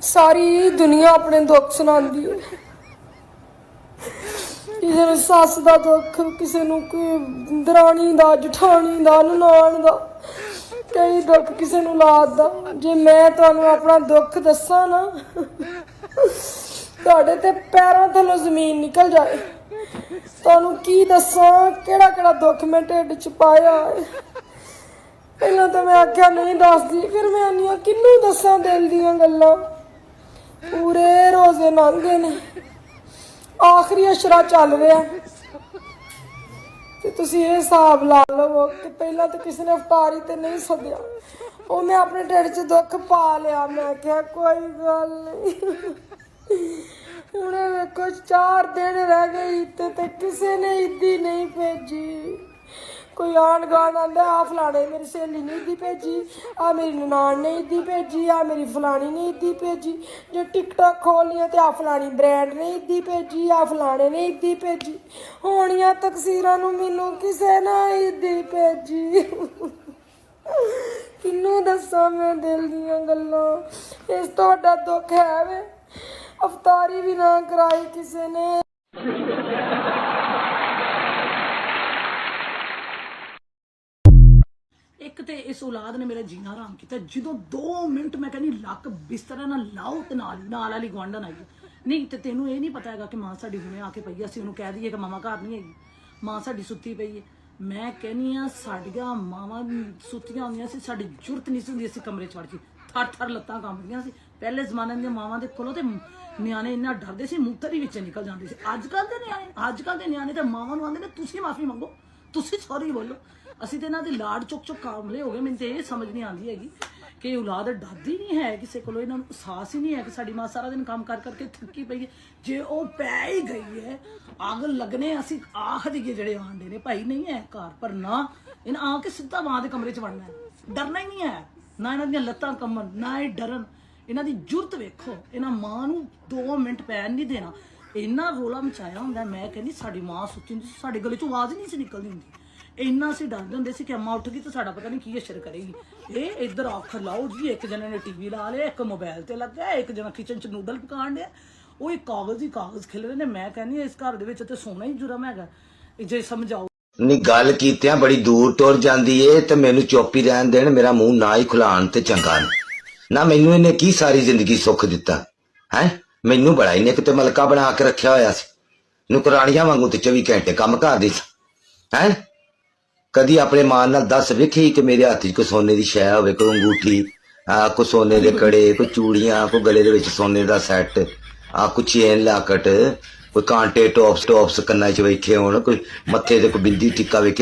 सारी दुनिया अपने दुख सुनाती है। किसी ने सस का दुख, किसी ने कोई दरानी का, जठानी का, ननान का, कई दुख किसी ने औलाद का। जे मैं तुहानू अपना दुख दसा ना, तुहाडे ते पैरों थल्लों जमीन निकल जाए। तुहानू की दसा केड़ा केड़ा दुख मैं ढिड च पाया है। पहला तो मैं आख्या नहीं दसदी, फिर मैं आनी किनू दसा दिल दियां गल्लां। पूरे रोजे लंघ गए ने, आखिरी अशरा चल रहा ते तुसीं ये हिसाब ला लवो कि पहला तो किसी ने अफतारी ते नहीं सद्या, वो मैं अपने ढिड च दुख पा लिया। मैं क्या कोई गल नहीं, हुणे वेखो 4 दिन रह गए ते किसी ने ईदी नहीं भेजी। कोई आन गान आंदा आ फलाने मेरी सहेली ने ईदी भेजी, आ मेरी ननान ने ईदी भेजी, आ मेरी फलानी ने ईदी भेजी। जो टिकटॉक खोलियां ते आ फलानी ब्रांड ने ईदी भेजी, आ फलाने ने ईदी भेजी। होनियां तकसीरां नूं मैनूं किसे ने ईदी भेजी। किनू दसां मैं दिल दियां गल्लां। इस तो वड्डा दुख है वे, अफतारी भी ना कराई किसी ने। एक तो इस औलाद ने मेरा जीना हराम किया। जो 2 मिनट मैं कहनी लक बिस्तर ना लाओ तो नाल वाली गुआंढन आई नहीं तो तेनों ये नहीं पता है कि मां साडी हुणे आके पई असीं उहनूं कह दईए कि मामा घर नहीं हैगी, मां साडी सुत्ती पई है। मैं कहनी आ साडियां मावां सुत्तियां होंदियां सी, साडी जुरत नहीं सी हुंदी असीं कमरे च वड़ के, थर थर लत्तां कंबदियां सी। पहले जमाने दी मावां दे कोलों ते न्याणे इन्ना डरदे सी, मूत्र ही विच निकल जांदे सी। अजकल दे न्याणे ते मावां नूं आंदे ने तुसीं माफी मंगो, तुसीं सॉरी बोलो। ਅਸੀਂ ਤੇ ਇਹਨਾਂ ਦੇ ਲਾੜ ਚੁੱਕ ਚੁੱਕ ਕਾਮਲੇ ਹੋ ਗਏ। ਮੈਨੂੰ ਤੇ ਇਹ ਸਮਝ ਨਹੀਂ ਆਉਂਦੀ ਹੈਗੀ ਕਿ ਔਲਾਦ ਡਰਦੀ ਨਹੀਂ ਹੈ ਕਿਸੇ ਕੋਲੋਂ। ਇਹਨਾਂ ਨੂੰ ਅਹਿਸਾਸ ਹੀ ਨਹੀਂ ਹੈ ਕਿ ਸਾਡੀ ਮਾਂ ਸਾਰਾ ਦਿਨ ਕੰਮ ਕਰ ਕਰਕੇ ਥੱਕੀ ਪਈ ਹੈ। ਜੇ ਉਹ ਪੈ ਹੀ ਗਈ ਹੈ ਅੱਗ ਲੱਗਣੇ ਅਸੀਂ ਆਖ ਦਈਏ ਜਿਹੜੇ ਆਂਡੇ ਨੇ ਭਾਈ ਨਹੀਂ ਹੈ ਘਰ, ਪਰ ਨਾ ਇਹਨਾਂ ਆ ਕੇ ਸਿੱਧਾ ਮਾਂ ਦੇ ਕਮਰੇ 'ਚ ਵੜਨਾ ਹੈ। ਡਰਨਾ ਹੀ ਨਹੀਂ ਹੈ, ਨਾ ਇਹਨਾਂ ਦੀਆਂ ਲੱਤਾਂ ਕੰਬਣ, ਨਾ ਇਹ ਡਰਨ। ਇਹਨਾਂ ਦੀ ਜੁਰਤ ਵੇਖੋ, ਇਹਨਾਂ ਮਾਂ ਨੂੰ 2 ਮਿੰਟ ਪੈਣ ਨਹੀਂ ਦੇਣਾ। ਇੰਨਾ ਰੋਲਾ ਮਚਾਇਆ ਹੁੰਦਾ। ਮੈਂ ਕਹਿੰਦੀ ਸਾਡੀ ਮਾਂ ਸੁੱਤੀ ਹੁੰਦੀ ਸੀ, ਸਾਡੇ ਗਲੇ 'ਚੋਂ ਆਵਾਜ਼ ਨਹੀਂ ਸੀ ਨਿਕਲਦੀ ਹੁੰਦੀ। ਇੰਨਾ ਅਸੀਂ ਡਰਦੇ ਹੁੰਦੇ ਸੀ ਕਿ ਅੰਮਾ ਉੱਠ ਗਈ ਤਾਂ ਸਾਡਾ ਪਤਾ ਨਹੀਂ ਕੀ ਅਸਰ ਕਰੇਗੀ। ਇਹ ਇੱਧਰ ਅੱਖ ਲਾਓ ਜੀ, ਇੱਕ ਜਣੇ ਨੇ ਟੀਵੀ ਲਾ ਲਿਆ, ਇੱਕ ਮੋਬਾਈਲ ਤੇ ਲੱਗਾ, ਇੱਕ ਜਣਾ ਕਿਚਨ 'ਚ ਨੂਡਲ ਪਕਾਉਣ ਡਿਆ, ਉਹ ਇੱਕ ਕਾਗਜ਼ ਹੀ ਕਾਗਜ਼ ਖਿਲ ਰਹੇ ਨੇ। ਮੈਂ ਕਹਿੰਦੀ ਇਸ ਘਰ ਦੇ ਵਿੱਚ ਤੇ ਸੋਨਾ ਹੀ ਜੁਰਮ ਹੈਗਾ ਜੇ ਸਮਝਾਓ। ਨਹੀਂ ਗੱਲ ਕੀਤਿਆਂ ਬੜੀ ਦੂਰ ਟੁਰ ਜਾਂਦੀ ਏ ਤੇ ਮੈਨੂੰ ਚੁੱਪ ਹੀ ਰਹਿਣ ਦੇਣ, ਮੇਰਾ ਮੂੰਹ ਨਾ ਹੀ ਖੁਲਾਣ ਤੇ ਚੰਗਾ ਨਾ। ਮੈਨੂੰ ਇਹਨੇ ਕੀ ਸਾਰੀ ਜ਼ਿੰਦਗੀ ਸੁੱਖ ਦਿੱਤਾ ਹੈ? ਮੈਨੂੰ ਬੜਾ ਇਹਨੇ ਕਿਤੇ ਮਲਕਾ ਬਣਾ ਕੇ ਰੱਖਿਆ ਹੋਇਆ ਸੀ, ਨੁਕਰਾਣੀਆਂ ਵਾਂਗੂ ਤੇ 24 ਘੰਟੇ ਕੰਮ ਕਰਦੀ ਸੀ ਹੈ। कदी अपने मां नाल दस वेखी कि मेरे हाथ च कोई सोने की शै होवे, कोई अंगूठी, कोई सोने के कड़े, कोई चूड़ियां, कोई गले दे विच सोने का सैट, कोई चेन लाकट, कोई कांटे टॉप्स कन्ना च वेखे होण, कोई मत्थे ते कोई बिंदी टिक्का वेखे।